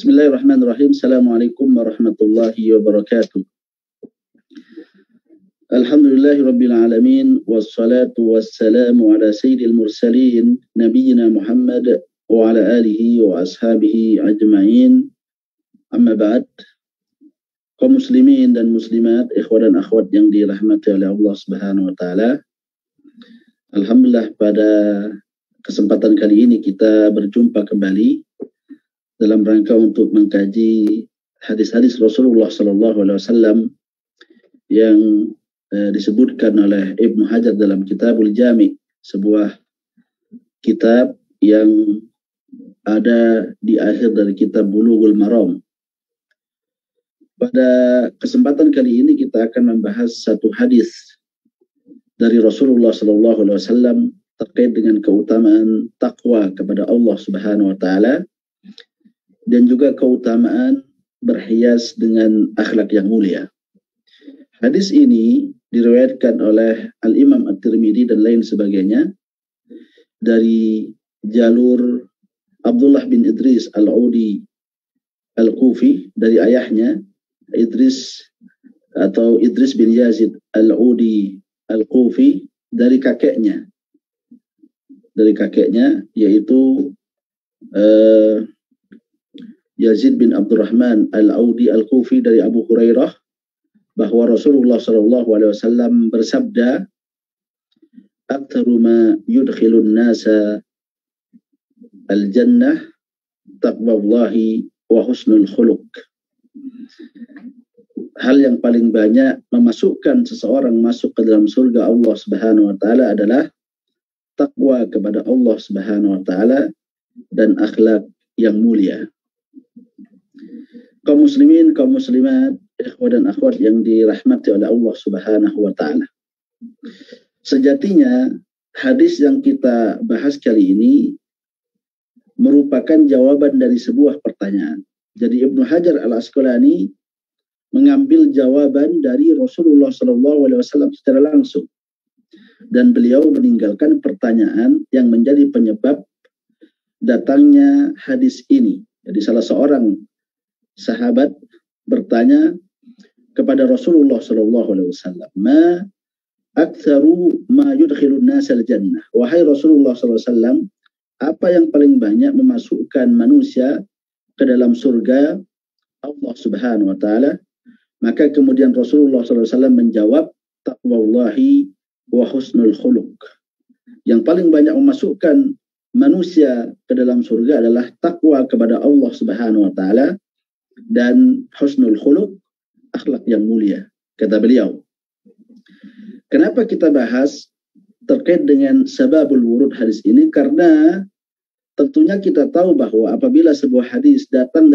Bismillahirrahmanirrahim. Assalamualaikum warahmatullahi wabarakatuh. Alhamdulillahirabbil alamin wassalatu wassalamu ala sayyidil mursalin nabiyyina Muhammad wa ala alihi wa ashabihi ajma'in. Amma ba'd. Kaum muslimin dan muslimat, ikhwan dan akhwat yang dirahmati oleh Allah Subhanahu wa taala. Alhamdulillah, pada kesempatan kali ini kita berjumpa kembali dalam rangka untuk mengkaji hadis-hadis Rasulullah SAW yang disebutkan oleh Ibnu Hajar dalam Kitabul Jami', sebuah kitab yang ada di akhir dari kitab Bulughul Maram. Pada kesempatan kali ini kita akan membahas satu hadis dari Rasulullah SAW terkait dengan keutamaan takwa kepada Allah Subhanahu wa taala dan juga keutamaan berhias dengan akhlak yang mulia. Hadis ini diriwayatkan oleh Al-Imam At-Tirmidzi dan lain sebagainya dari jalur Abdullah bin Idris Al-Audi Al-Kufi, dari ayahnya Idris bin Yazid Al-Audi Al-Kufi, dari kakeknya yaitu Yazid bin Abdurrahman Al-Audi Al-Kufi dari Abu Hurairah, bahwa Rasulullah SAW bersabda, "Aktsaru ma yudkhilun nasa al-jannah taqwallahi wa husnul khuluq." Hal yang paling banyak memasukkan seseorang masuk ke dalam surga Allah Subhanahu wa taala adalah takwa kepada Allah Subhanahu wa taala dan akhlak yang mulia. Kaum muslimin, kaum muslimat, ikhwan dan akhwat yang dirahmati oleh Allah Subhanahu wa taala. Sejatinya hadis yang kita bahas kali ini merupakan jawaban dari sebuah pertanyaan. Jadi Ibnu Hajar Al-Asqalani mengambil jawaban dari Rasulullah SAW secara langsung, dan beliau meninggalkan pertanyaan yang menjadi penyebab datangnya hadis ini. Jadi salah seorang sahabat bertanya kepada Rasulullah SAW, "Ma aktsaru ma yudkhilun nasal jannah?" Wahai Rasulullah SAW, apa yang paling banyak memasukkan manusia ke dalam surga Allah Subhanahu wa taala? Maka kemudian Rasulullah SAW menjawab, "Taqwallahi wa husnul khuluq." Yang paling banyak memasukkan manusia ke dalam surga adalah takwa kepada Allah Subhanahu wa taala dan husnul khuluq, akhlak yang mulia, kata beliau. Kenapa kita bahas terkait dengan sababul wurud hadis ini? Karena tentunya kita tahu bahwa apabila sebuah hadis datang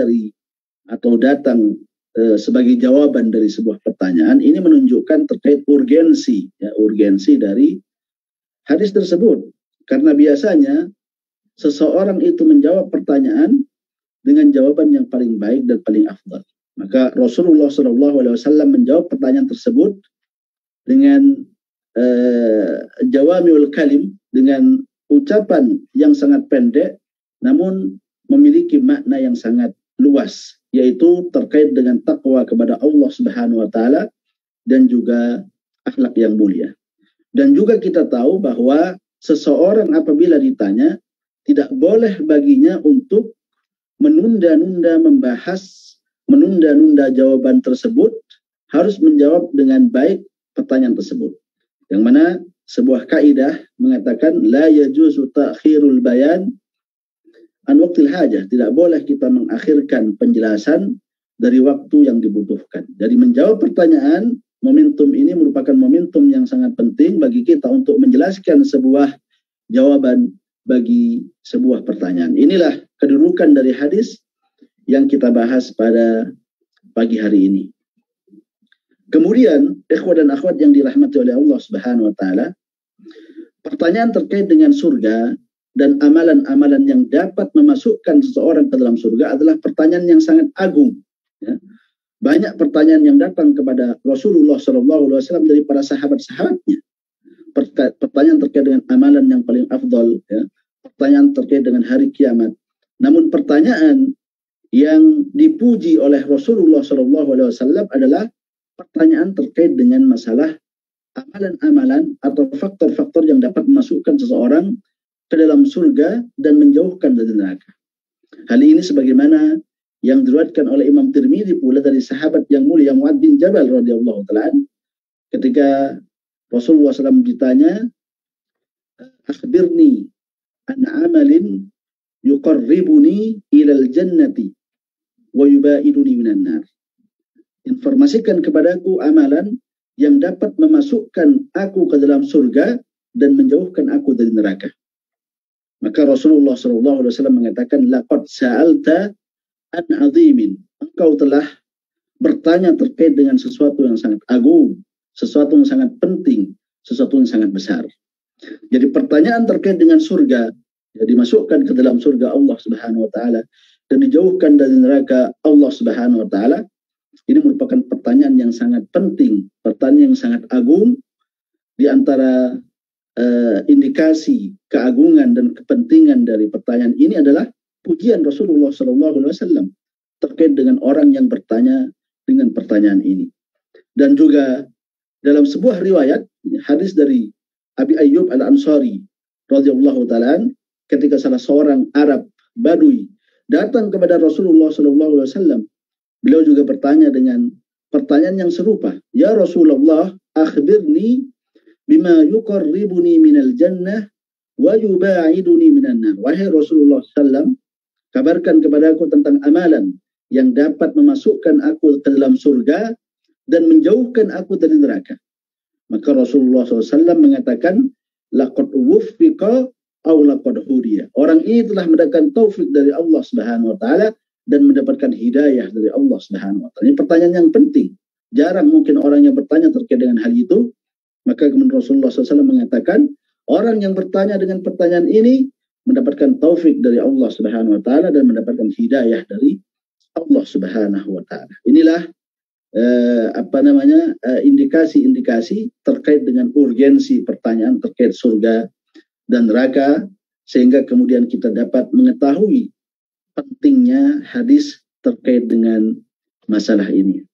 sebagai jawaban dari sebuah pertanyaan, ini menunjukkan terkait urgensi dari hadis tersebut. Karena biasanya seseorang itu menjawab pertanyaan dengan jawaban yang paling baik dan paling afdal. Maka Rasulullah SAW menjawab pertanyaan tersebut dengan jawamiul kalim, dengan ucapan yang sangat pendek namun memiliki makna yang sangat luas, yaitu terkait dengan takwa kepada Allah Subhanahu wa taala dan juga akhlak yang mulia. Dan juga kita tahu bahwa seseorang apabila ditanya, tidak boleh baginya untuk menunda-nunda jawaban tersebut, harus menjawab dengan baik pertanyaan tersebut. Yang mana sebuah kaidah mengatakan la yajuzu ta'khirul bayan an waqtil hajah. Tidak boleh kita mengakhirkan penjelasan dari waktu yang dibutuhkan. Jadi menjawab pertanyaan, momentum ini merupakan momentum yang sangat penting bagi kita untuk menjelaskan sebuah jawaban bagi sebuah pertanyaan. Inilah kedudukan dari hadis yang kita bahas pada pagi hari ini. Kemudian, ikhwan dan akhwat yang dirahmati oleh Allah Subhanahu wa taala, pertanyaan terkait dengan surga dan amalan-amalan yang dapat memasukkan seseorang ke dalam surga adalah pertanyaan yang sangat agung. Ya. Banyak pertanyaan yang datang kepada Rasulullah SAW dari para sahabat-sahabatnya. Pertanyaan terkait dengan amalan yang paling afdol, ya. Pertanyaan terkait dengan hari kiamat. Namun pertanyaan yang dipuji oleh Rasulullah SAW adalah pertanyaan terkait dengan masalah amalan-amalan atau faktor-faktor yang dapat memasukkan seseorang ke dalam surga dan menjauhkan dari neraka. Hal ini sebagaimana yang diriwayatkan oleh Imam Tirmidzi pula dari sahabat yang mulia Mu'adz bin Jabal radhiyallahu taala ketika Rasulullah SAW ditanya, "Akhbirni an amalin yuqarribuni ilal jannati wa yubaiduni minan nar." Informasikan kepadaku amalan yang dapat memasukkan aku ke dalam surga dan menjauhkan aku dari neraka. Maka Rasulullah SAW mengatakan, laqad sa'alta an azimin. Engkau telah bertanya terkait dengan sesuatu yang sangat agung, sesuatu yang sangat penting, sesuatu yang sangat besar. Jadi pertanyaan terkait dengan surga, ya, dimasukkan ke dalam surga Allah Subhanahu wa taala dan dijauhkan dari neraka Allah Subhanahu wa taala, ini merupakan pertanyaan yang sangat penting, pertanyaan yang sangat agung. Di antara indikasi keagungan dan kepentingan dari pertanyaan ini adalah pujian Rasulullah SAW terkait dengan orang yang bertanya dengan pertanyaan ini. Dan juga dalam sebuah riwayat hadis dari Abi Ayyub Al-Ansari radhiyallahu taala, ketika salah seorang Arab Badui datang kepada Rasulullah SAW, beliau juga bertanya dengan pertanyaan yang serupa. Ya Rasulullah, akhbirni bima yuqarribuni minal jannah wa yubaiduni minan nar. Wahai Rasulullah SAW, kabarkan kepadaku tentang amalan yang dapat memasukkan aku ke dalam surga dan menjauhkan aku dari neraka. Maka Rasulullah SAW mengatakan, laqad wuffiqa aw laqad hudiya. Orang ini telah mendapatkan taufik dari Allah Subhanahu wa taala dan mendapatkan hidayah dari Allah Subhanahu wa taala. Ini pertanyaan yang penting. Jarang mungkin orang yang bertanya terkait dengan hal itu. Maka kemudian Rasulullah SAW mengatakan, orang yang bertanya dengan pertanyaan ini mendapatkan taufik dari Allah Subhanahu wa taala dan mendapatkan hidayah dari Allah Subhanahu wa taala. Inilah indikasi-indikasi terkait dengan urgensi pertanyaan terkait surga dan neraka, sehingga kemudian kita dapat mengetahui pentingnya hadis terkait dengan masalah ini.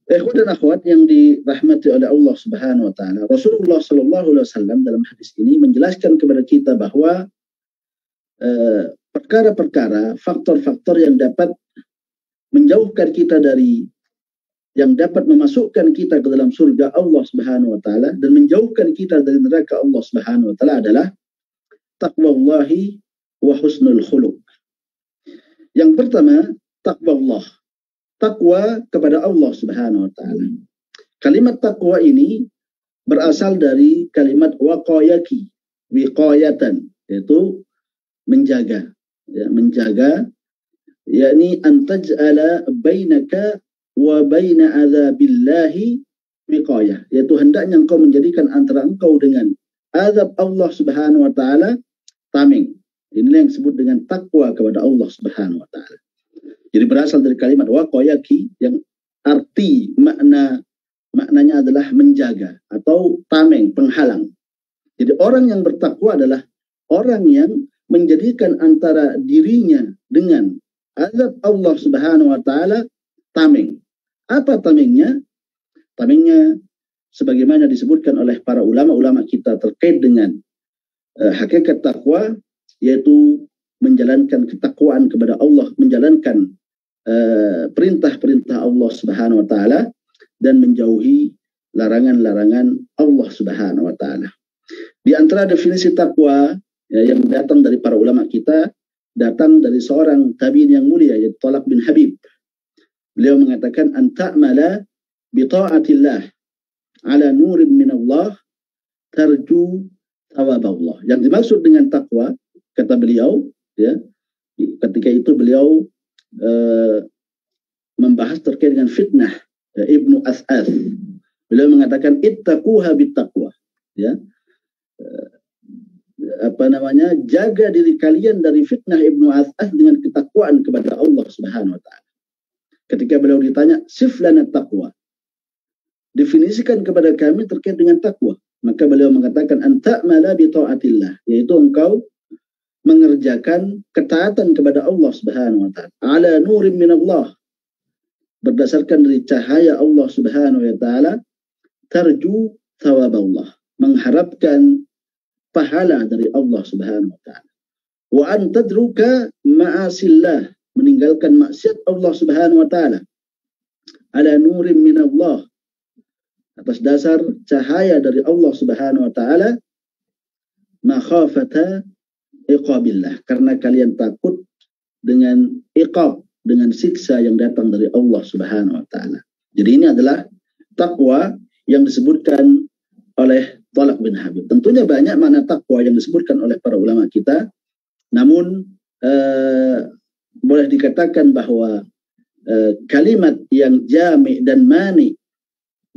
Ikhwan dan akhwat yang dirahmati oleh Allah Subhanahu wa taala, Rasulullah sallallahu alaihi wasallam dalam hadis ini menjelaskan kepada kita bahwa perkara-perkara, faktor-faktor yang dapat menjauhkan kita dari, yang dapat memasukkan kita ke dalam surga Allah Subhanahu wa taala dan menjauhkan kita dari neraka Allah Subhanahu wa taala adalah taqwallahi wa husnul khuluq. Yang pertama, taqwallah. Takwa kepada Allah Subhanahu wa taala. Kalimat takwa ini berasal dari kalimat waqayaki, wiqayatan, yaitu menjaga, ya, menjaga, yakni antaj'ala bainaka wa baina adzabillahi wiqayah, yaitu hendaknya engkau menjadikan antara engkau dengan azab Allah Subhanahu wa taala tameng. Inilah yang disebut dengan takwa kepada Allah Subhanahu wa taala. Jadi berasal dari kalimat waqayaki yang arti maknanya adalah menjaga atau tameng, penghalang. Jadi orang yang bertakwa adalah orang yang menjadikan antara dirinya dengan azab Allah Subhanahu wa taala tameng. Apa tamengnya? Tamengnya sebagaimana disebutkan oleh para ulama-ulama kita terkait dengan hakikat takwa, yaitu menjalankan ketakwaan kepada Allah, menjalankan perintah-perintah Allah Subhanahu wa taala dan menjauhi larangan-larangan Allah Subhanahu wa taala. Di antara definisi takwa, ya, yang datang dari para ulama kita, datang dari seorang tabi'in yang mulia, yaitu Talaq bin Habib. Beliau mengatakan, an ta'mala bi ta'atillah ala nurin min Allah tarju thawab Allah. Yang dimaksud dengan takwa, kata beliau, ya, ketika itu beliau membahas terkait dengan fitnah, ya, Ibnu As'ath. Beliau mengatakan ittaquha bittaqwa, ya, jaga diri kalian dari fitnah Ibnu As'ath dengan ketakwaan kepada Allah Subhanahu wa taala. Ketika beliau ditanya, sif lana taqwa, definisikan kepada kami terkait dengan takwa, maka beliau mengatakan an ta'mala bi ta'atillah, yaitu engkau mengerjakan ketaatan kepada Allah Subhanahu wa taala. Ala nurim minallah, berdasarkan dari cahaya Allah Subhanahu wa taala, tarju thawab Allah, mengharapkan pahala dari Allah Subhanahu wa taala. Wa an tadruka ma'asillah, meninggalkan maksiat Allah Subhanahu wa taala. Ala nurim minallah, atas dasar cahaya dari Allah Subhanahu wa taala, makhafata iqabillah, karena kalian takut dengan iqab, dengan siksa yang datang dari Allah Subhanahu wa taala. Jadi ini adalah takwa yang disebutkan oleh Thalaq bin Habib. Tentunya banyak makna takwa yang disebutkan oleh para ulama kita, namun boleh dikatakan bahwa kalimat yang jami' dan mani,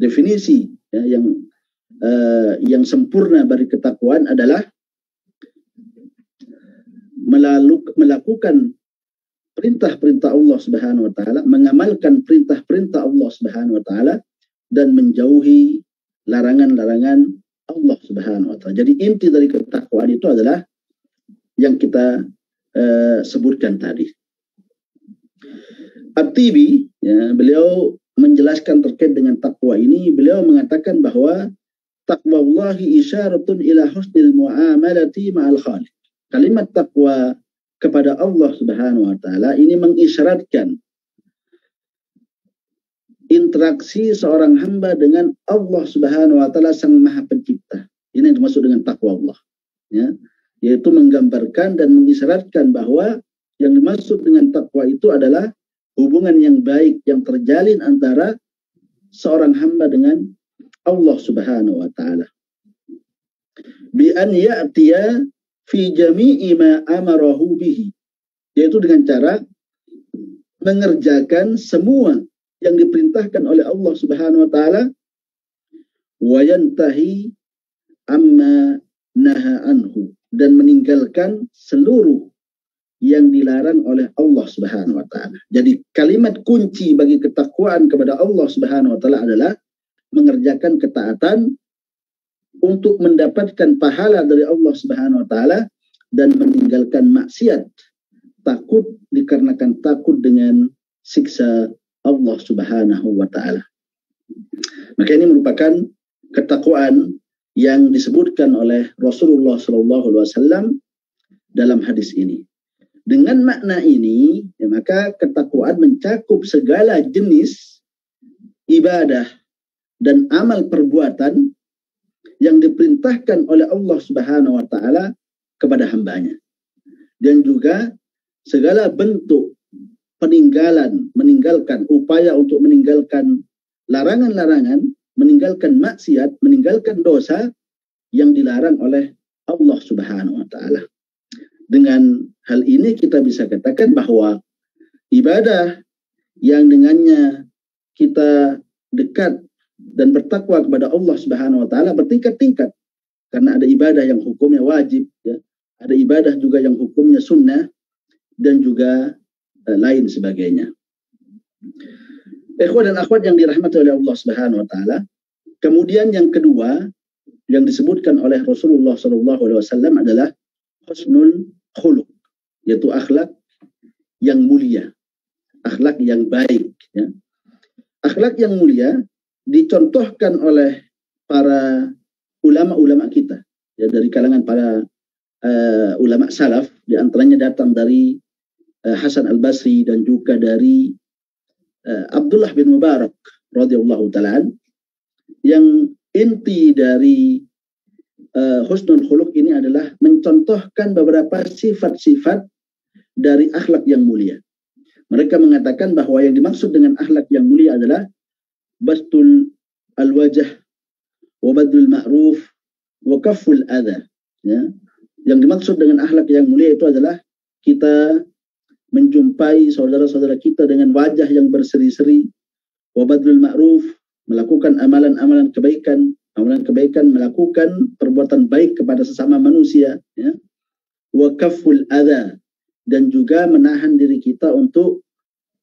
definisi ya, yang sempurna bagi ketakwaan adalah melakukan perintah-perintah Allah Subhanahu wa taala, mengamalkan perintah-perintah Allah Subhanahu wa taala, dan menjauhi larangan-larangan Allah Subhanahu wa taala. Jadi inti dari ketakwaan itu adalah yang kita sebutkan tadi. At-Tibi, ya, beliau menjelaskan terkait dengan takwa ini, beliau mengatakan bahwa taqwallahi isyaratun ila husnil muamalati ma'al khaliq. Kalimat takwa kepada Allah Subhanahu wa taala ini mengisyaratkan interaksi seorang hamba dengan Allah Subhanahu wa taala Sang Maha Pencipta. Ini yang dimaksud dengan takwa Allah, ya, yaitu menggambarkan dan mengisyaratkan bahwa yang dimaksud dengan takwa itu adalah hubungan yang baik yang terjalin antara seorang hamba dengan Allah Subhanahu wa taala. Bi an ya'tiya fi jami'i ma amarahu bihi, yaitu dengan cara mengerjakan semua yang diperintahkan oleh Allah Subhanahu wa taala, wa yantahi amma naha anhu, dan meninggalkan seluruh yang dilarang oleh Allah Subhanahu wa taala. Jadi kalimat kunci bagi ketakwaan kepada Allah Subhanahu wa taala adalah mengerjakan ketaatan untuk mendapatkan pahala dari Allah Subhanahu wa taala, dan meninggalkan maksiat takut dikarenakan takut dengan siksa Allah Subhanahu wa taala. Maka ini merupakan ketakwaan yang disebutkan oleh Rasulullah SAW dalam hadis ini. Dengan makna ini, ya, maka ketakwaan mencakup segala jenis ibadah dan amal perbuatan yang diperintahkan oleh Allah Subhanahu wa taala kepada hambanya, dan juga segala bentuk meninggalkan upaya untuk meninggalkan larangan-larangan, meninggalkan maksiat, meninggalkan dosa yang dilarang oleh Allah Subhanahu wa taala. Dengan hal ini kita bisa katakan bahwa ibadah yang dengannya kita dekat dan bertakwa kepada Allah Subhanahu wa taala bertingkat-tingkat, karena ada ibadah yang hukumnya wajib, ya, ada ibadah juga yang hukumnya sunnah, dan juga lain sebagainya. Ikhwan dan akhwat yang dirahmati oleh Allah Subhanahu wa taala, kemudian yang kedua yang disebutkan oleh Rasulullah SAW adalah husnul khuluq, yaitu akhlak yang mulia, akhlak yang baik, ya. Akhlak yang mulia dicontohkan oleh para ulama-ulama kita, ya, dari kalangan para ulama salaf, di antaranya datang dari Hasan al-Basri dan juga dari Abdullah bin Mubarak radhiyallahu ta'ala, yang inti dari husnul khuluq ini adalah mencontohkan beberapa sifat-sifat dari akhlak yang mulia. Mereka mengatakan bahwa yang dimaksud dengan akhlak yang mulia adalah bastul al-wajah wa badlul ma'ruf wa kafful adha, ya. Yang dimaksud dengan akhlak yang mulia itu adalah kita menjumpai saudara-saudara kita dengan wajah yang berseri-seri, wa badlul ma'ruf, melakukan amalan-amalan kebaikan, melakukan perbuatan baik kepada sesama manusia, ya. Wa kafful adha, dan juga menahan diri kita untuk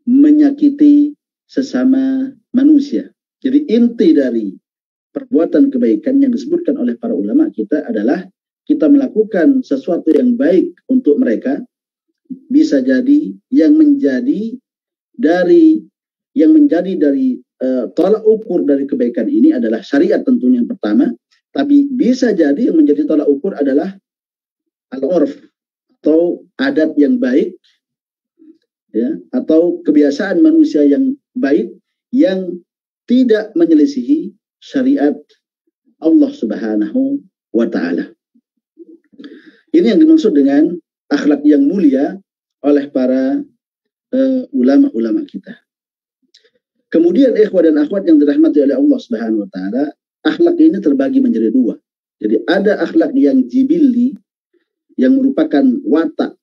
menyakiti sesama manusia. Jadi inti dari perbuatan kebaikan yang disebutkan oleh para ulama kita adalah kita melakukan sesuatu yang baik untuk mereka, bisa jadi yang menjadi dari tolak ukur dari kebaikan ini adalah syariat tentunya yang pertama, tapi bisa jadi yang menjadi tolak ukur adalah al-urf atau adat yang baik, ya, atau kebiasaan manusia yang baik yang tidak menyelisihi syariat Allah Subhanahu wa Ta'ala. Ini yang dimaksud dengan akhlak yang mulia oleh para ulama-ulama kita. Kemudian ikhwah dan akhwat yang dirahmati oleh Allah Subhanahu wa Ta'ala, akhlak ini terbagi menjadi dua. Jadi ada akhlak yang jibilli, yang merupakan watak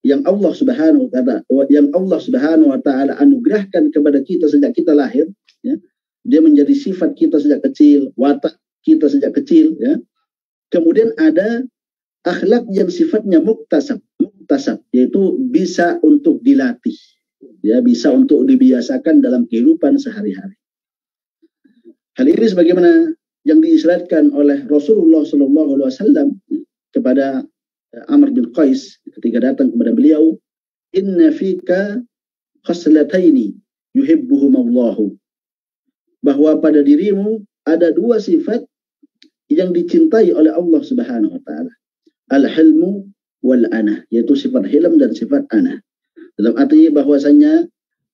yang Allah Subhanahu wa Ta'ala anugerahkan kepada kita sejak kita lahir, ya. Dia menjadi sifat kita sejak kecil, watak kita sejak kecil, ya. Kemudian ada akhlak yang sifatnya muktasab, yaitu bisa untuk dilatih, ya, bisa untuk dibiasakan dalam kehidupan sehari-hari. Hal ini sebagaimana yang diisyaratkan oleh Rasulullah SAW kepada Amr bin Qais ketika datang kepada beliau, inna fika khaslataini yuhibbuhumullahu, bahwa pada dirimu ada dua sifat yang dicintai oleh Allah Subhanahu wa Ta'ala, al-hilmu wal anah, yaitu sifat hilm dan sifat anah. Dalam arti bahwasanya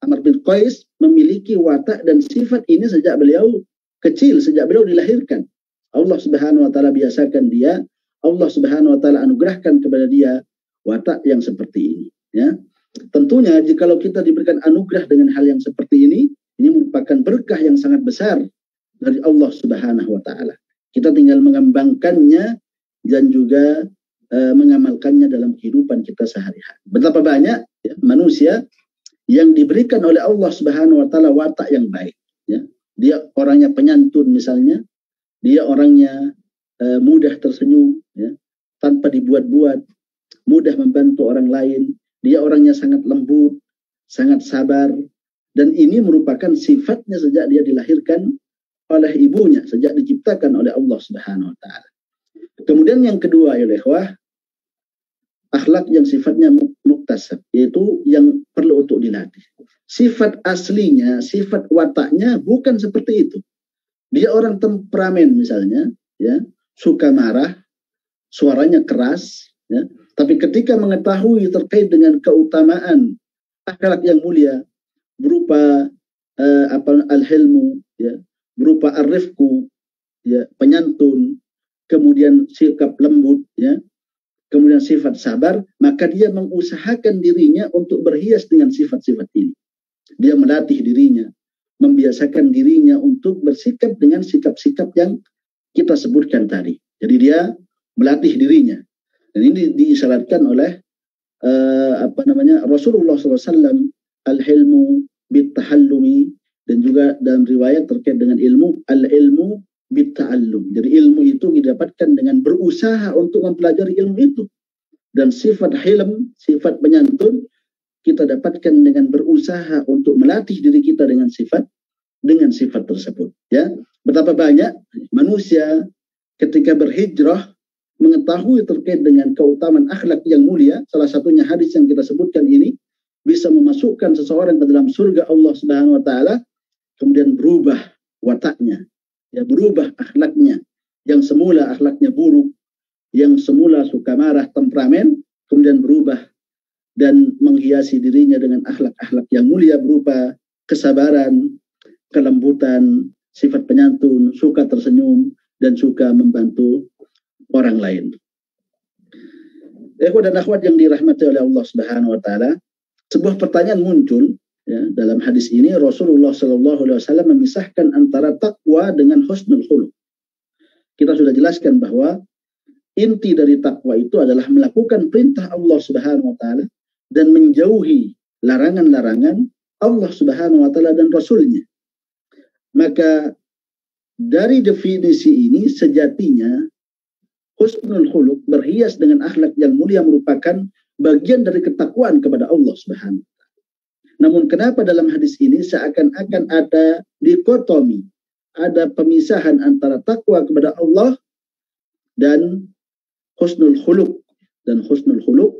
Amr bin Qais memiliki watak dan sifat ini sejak beliau kecil, sejak beliau dilahirkan. Allah Subhanahu wa Ta'ala biasakan dia, Allah Subhanahu wa Ta'ala anugerahkan kepada dia watak yang seperti ini, ya. Tentunya jikalau kita diberikan anugerah dengan hal yang seperti ini merupakan berkah yang sangat besar dari Allah Subhanahu wa Ta'ala. Kita tinggal mengembangkannya dan juga mengamalkannya dalam kehidupan kita sehari-hari. Betapa banyak, ya, manusia yang diberikan oleh Allah Subhanahu wa Ta'ala watak yang baik, ya. Dia orangnya penyantun misalnya, dia orangnya mudah tersenyum, ya, tanpa dibuat-buat, mudah membantu orang lain, dia orangnya sangat lembut, sangat sabar, dan ini merupakan sifatnya sejak dia dilahirkan oleh ibunya, sejak diciptakan oleh Allah Subhanahu wa Ta'ala. Kemudian yang kedua, ya ikhwah, akhlak yang sifatnya muktasab, yaitu yang perlu untuk dilatih. Sifat aslinya, sifat wataknya bukan seperti itu. Dia orang temperamen misalnya, ya, suka marah, suaranya keras, ya, tapi ketika mengetahui terkait dengan keutamaan akhlak yang mulia berupa al-hilmu, ya, berupa ar-rifqu, ya, penyantun, kemudian sikap lembut, ya, kemudian sifat sabar, maka dia mengusahakan dirinya untuk berhias dengan sifat-sifat ini. Dia melatih dirinya, membiasakan dirinya untuk bersikap dengan sikap-sikap yang kita sebutkan tadi. Jadi dia melatih dirinya. Dan ini diisyaratkan oleh Rasulullah SAW, al-hilmu bit-tahallumi, dan juga dalam riwayat terkait dengan ilmu, al-ilmu bit-ta'allum. Jadi ilmu itu didapatkan dengan berusaha untuk mempelajari ilmu itu. Dan sifat hilm, sifat penyantun, kita dapatkan dengan berusaha untuk melatih diri kita dengan sifat tersebut. Ya, betapa banyak manusia ketika berhijrah mengetahui terkait dengan keutamaan akhlak yang mulia, salah satunya hadis yang kita sebutkan ini, bisa memasukkan seseorang ke dalam surga Allah Subhanahu wa Ta'ala, kemudian berubah wataknya, ya, berubah akhlaknya, yang semula akhlaknya buruk, yang semula suka marah, temperamen, kemudian berubah dan menghiasi dirinya dengan akhlak-akhlak yang mulia berupa kesabaran, kelembutan, sifat penyantun, suka tersenyum, dan suka membantu orang lain. Ikhwan dan akhwat yang dirahmati oleh Allah Subhanahu wa Ta'ala, sebuah pertanyaan muncul, ya, dalam hadis ini Rasulullah SAW memisahkan antara takwa dengan husnul khuluq. Kita sudah jelaskan bahwa inti dari takwa itu adalah melakukan perintah Allah Subhanahu wa Ta'ala dan menjauhi larangan-larangan Allah Subhanahu wa Ta'ala dan Rasulnya. Maka dari definisi ini sejatinya husnul khuluq, berhias dengan akhlak yang mulia, merupakan bagian dari ketakwaan kepada Allah Subhanahu wa Ta'ala. Namun kenapa dalam hadis ini seakan-akan ada dikotomi, ada pemisahan antara takwa kepada Allah dan husnul khuluq, dan husnul khuluq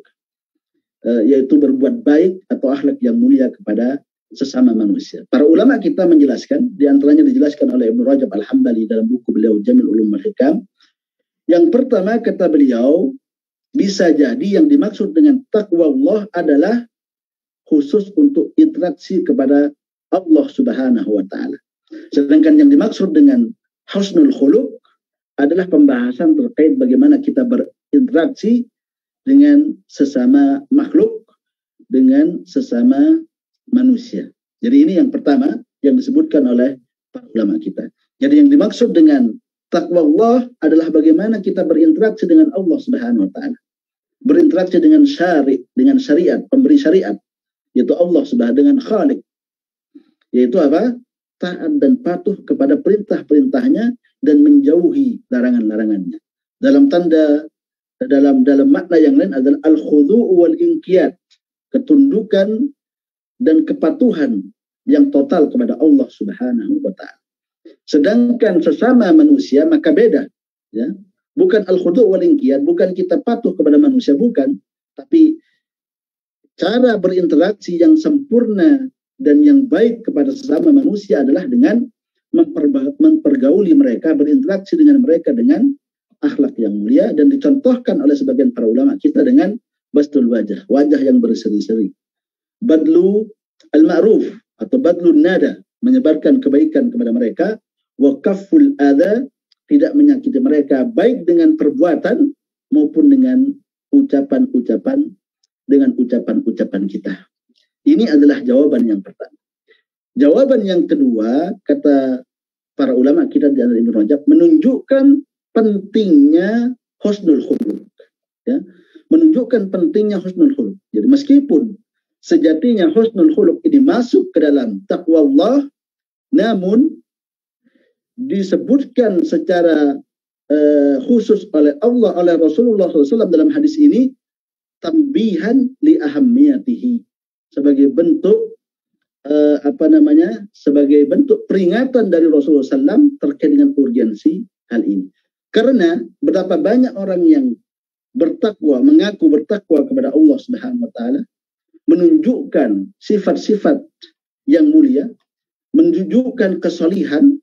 yaitu berbuat baik atau akhlak yang mulia kepada sesama manusia. Para ulama kita menjelaskan, di antaranya dijelaskan oleh Ibnu Rajab Al-Hambali dalam buku beliau Jamil Ulum wal Hikam. Yang pertama kata beliau, bisa jadi yang dimaksud dengan taqwa Allah adalah khusus untuk interaksi kepada Allah Subhanahu wa taala. Sedangkan yang dimaksud dengan husnul khuluq adalah pembahasan terkait bagaimana kita berinteraksi dengan sesama makhluk, dengan sesama manusia. Jadi ini yang pertama yang disebutkan oleh para ulama kita. Jadi yang dimaksud dengan taqwa Allah adalah bagaimana kita berinteraksi dengan Allah Subhanahu wa taala. Berinteraksi dengan dengan syariat, pemberi syariat, yaitu Allah Subhanahu dengan Khalik. Yaitu apa? Taat dan patuh kepada perintah-perintahnya dan menjauhi larangan-larangannya. Dalam makna yang lain adalah al-khudu' wal inqiyad, ketundukan dan kepatuhan yang total kepada Allah Subhanahu wa taala. Sedangkan sesama manusia maka beda, ya. Bukan al-khudu' wal inqiyad, bukan kita patuh kepada manusia, bukan, tapi cara berinteraksi yang sempurna dan yang baik kepada sesama manusia adalah dengan mempergauli mereka, berinteraksi dengan mereka dengan akhlak yang mulia, dan dicontohkan oleh sebagian para ulama kita dengan bastul wajah, wajah yang berseri-seri. Badlu al-ma'ruf atau badlun nada, menyebarkan kebaikan kepada mereka, wa kafful adha, tidak menyakiti mereka baik dengan perbuatan maupun dengan ucapan-ucapan kita. Ini adalah jawaban yang pertama. Jawaban yang kedua, kata para ulama kita di antara Ibnu Rajab, menunjukkan pentingnya husnul khuluq, ya, menunjukkan pentingnya husnul khuluq. Jadi meskipun sejatinya husnul khuluq ini masuk ke dalam taqwa Allah, namun disebutkan secara khusus oleh Allah, oleh Rasulullah SAW dalam hadis ini, tambihan li ahammiyatihi, sebagai bentuk sebagai bentuk peringatan dari Rasulullah SAW terkait dengan urgensi hal ini. Karena betapa banyak orang yang bertakwa, mengaku bertakwa kepada Allah Subhanahu wa taala, menunjukkan sifat-sifat yang mulia, menunjukkan kesalihan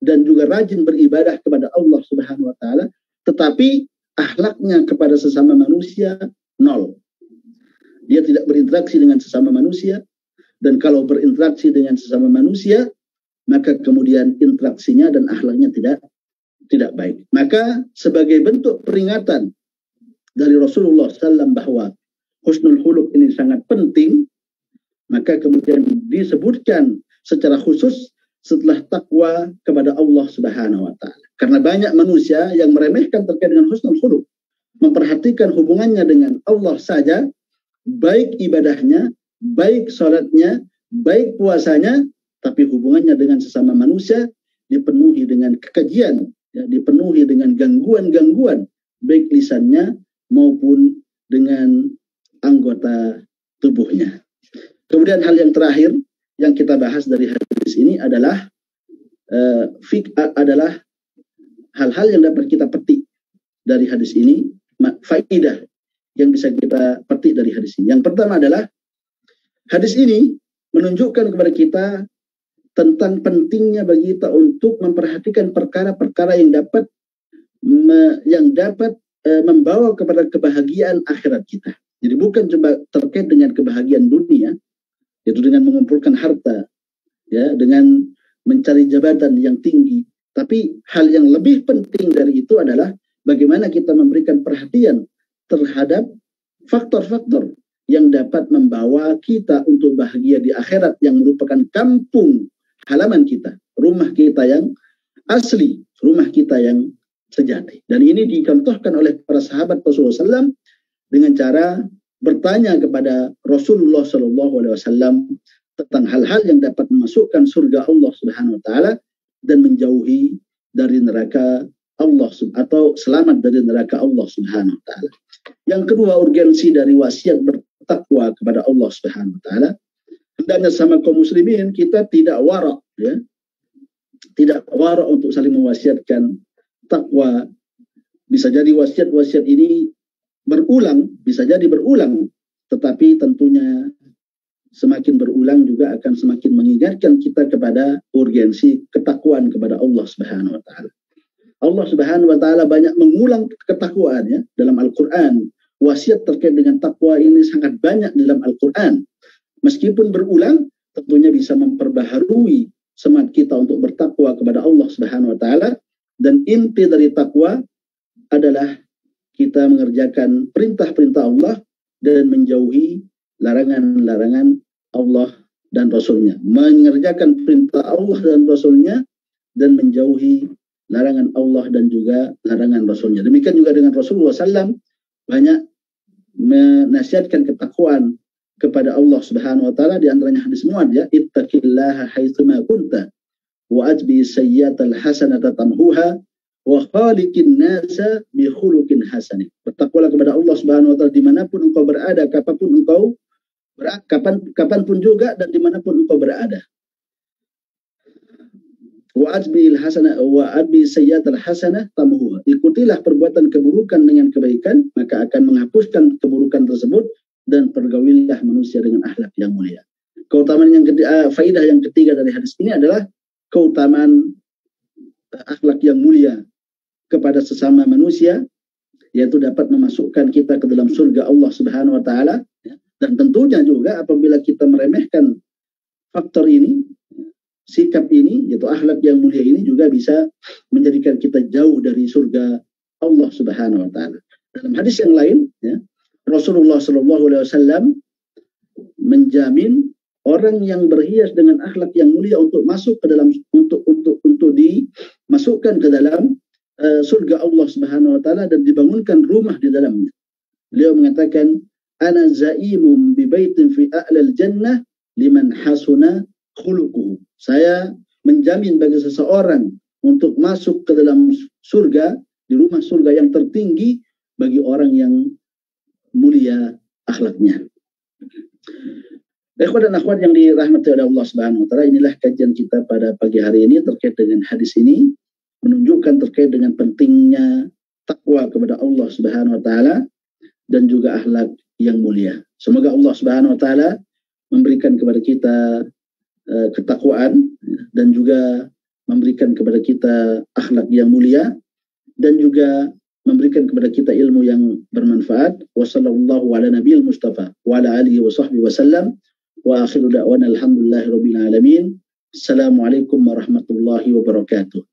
dan juga rajin beribadah kepada Allah Subhanahu wa taala, tetapi akhlaknya kepada sesama manusia nol. Dia tidak berinteraksi dengan sesama manusia, dan kalau berinteraksi dengan sesama manusia, maka kemudian interaksinya dan akhlaknya tidak baik. Maka sebagai bentuk peringatan dari Rasulullah SAW bahwa husnul khuluq ini sangat penting, maka kemudian disebutkan secara khusus setelah takwa kepada Allah Subhanahu wa taala. Karena banyak manusia yang meremehkan terkait dengan husnul khuluq, memperhatikan hubungannya dengan Allah saja, baik ibadahnya, baik salatnya, baik puasanya, tapi hubungannya dengan sesama manusia dipenuhi dengan kekejian, ya, dipenuhi dengan gangguan-gangguan, baik lisannya maupun dengan anggota tubuhnya. Kemudian hal yang terakhir yang kita bahas dari hadis ini adalah hal-hal yang dapat kita petik dari hadis ini, faidah yang bisa kita petik dari hadis ini. Yang pertama adalah hadis ini menunjukkan kepada kita tentang pentingnya bagi kita untuk memperhatikan perkara-perkara yang dapat membawa kepada kebahagiaan akhirat kita. Jadi bukan cuma terkait dengan kebahagiaan dunia, yaitu dengan mengumpulkan harta, ya, dengan mencari jabatan yang tinggi. Tapi hal yang lebih penting dari itu adalah bagaimana kita memberikan perhatian terhadap faktor-faktor yang dapat membawa kita untuk bahagia di akhirat, yang merupakan kampung halaman kita, rumah kita yang asli, rumah kita yang sejati. Dan ini dicontohkan oleh para sahabat Rasulullah SAW dengan cara bertanya kepada Rasulullah SAW tentang hal-hal yang dapat memasukkan surga Allah Subhanahu wa taala dan menjauhi dari neraka Allah atau selamat dari neraka Allah Subhanahu wa taala. Yang kedua, urgensi dari wasiat bertakwa kepada Allah Subhanahu wa taala. Hendaknya sama kaum muslimin kita tidak wara, ya. Tidak wara untuk saling mewasiatkan takwa Bisa jadi wasiat-wasiat ini berulang, bisa jadi berulang, tetapi tentunya semakin berulang juga akan semakin mengingatkan kita kepada urgensi ketakwaan kepada Allah Subhanahu wa taala. Allah Subhanahu wa taala banyak mengulang ketakwaan ya dalam Al-Qur'an. Wasiat terkait dengan takwa ini sangat banyak dalam Al-Qur'an. Meskipun berulang, tentunya bisa memperbaharui semangat kita untuk bertakwa kepada Allah Subhanahu wa taala, dan inti dari takwa adalah kita mengerjakan perintah-perintah Allah dan menjauhi larangan-larangan Allah dan Rasulnya. Mengerjakan perintah Allah dan Rasulnya dan menjauhi larangan Allah dan juga larangan Rasulnya. Demikian juga dengan Rasulullah SAW banyak menasihatkan ketakwaan kepada Allah Subhanahu wa taala, di antaranya hadis Muadz ya, ittaqillaha haitsuma kunta wa ajbi sayyi'atal hasanata tamhuha wa khaliqin nasa bi khuluqin hasanin. Bertakwalah kepada Allah Subhanahu wa taala dimanapun engkau berada, kapanpun juga dan dimanapun engkau berada. Wa ajbil hasanah wa adbi sayyi'atal hasanah tamhuha. Ikutilah perbuatan keburukan dengan kebaikan, maka akan menghapuskan keburukan tersebut, dan pergaulilah manusia dengan akhlak yang mulia. Keutamaan yang ketiga, faidah yang ketiga dari hadis ini adalah keutamaan akhlak yang mulia kepada sesama manusia, yaitu dapat memasukkan kita ke dalam surga Allah Subhanahu wa taala, dan tentunya juga apabila kita meremehkan faktor ini, sikap ini, yaitu akhlak yang mulia ini, juga bisa menjadikan kita jauh dari surga Allah Subhanahu wa taala. Dalam hadis yang lain ya, Rasulullah SAW menjamin orang yang berhias dengan akhlak yang mulia untuk masuk ke dalam untuk dimasukkan ke dalam surga Allah Subhanahu wa taala dan dibangunkan rumah di dalamnya. Beliau mengatakan, ana zaimum bi baitin fi a'lal jannah liman hasuna khuluquhu. Saya menjamin bagi seseorang untuk masuk ke dalam surga, di rumah surga yang tertinggi bagi orang yang mulia akhlaknya. Ikhwan dan akhwat yang dirahmati oleh Allah Subhanahu wa taala, inilah kajian kita pada pagi hari ini terkait dengan hadis ini, menunjukkan terkait dengan pentingnya takwa kepada Allah Subhanahu wa taala dan juga akhlak yang mulia. Semoga Allah Subhanahu wa taala memberikan kepada kita ketakwaan dan juga memberikan kepada kita akhlak yang mulia, dan juga memberikan kepada kita ilmu yang bermanfaat. Wassallallahu ala nabiyil mustafa wa ala alihi wa sahbihi wasallam, wa akhiru da'wana alhamdulillahi rabbil alamin. Assalamualaikum warahmatullahi wabarakatuh.